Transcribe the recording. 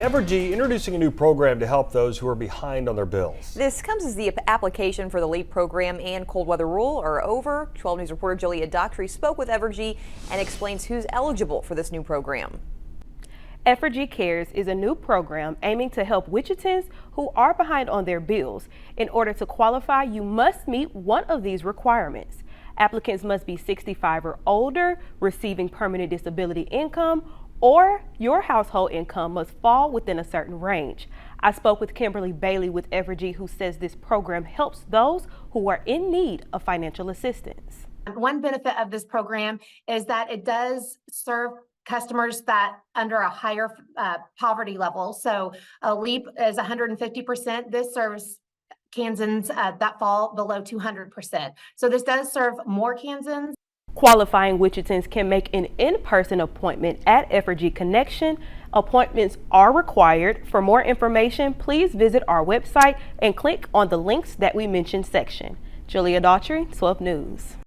Evergy introducing a new program to help those who are behind on their bills. This comes as the application for the LEAP program and cold weather rule are over. 12 News reporter Julia Daughtry spoke with Evergy and explains who's eligible for this new program. Evergy Cares is a new program aiming to help Wichitans who are behind on their bills. In order to qualify, you must meet one of these requirements. Applicants must be 65 or older, receiving permanent disability income, or your household income must fall within a certain range. I spoke with Kimberly Bailey with Evergy, who says this program helps those who are in need of financial assistance. One benefit of this program is that it does serve customers that under a higher poverty level. So a LEAP is 150%. This serves Kansans that fall below 200%. So this does serve more Kansans. Qualifying Wichitans can make an in-person appointment at Evergy Connection. Appointments are required. For more information, please visit our website and click on the links that we mentioned section. Julia Daughtry, 12 News.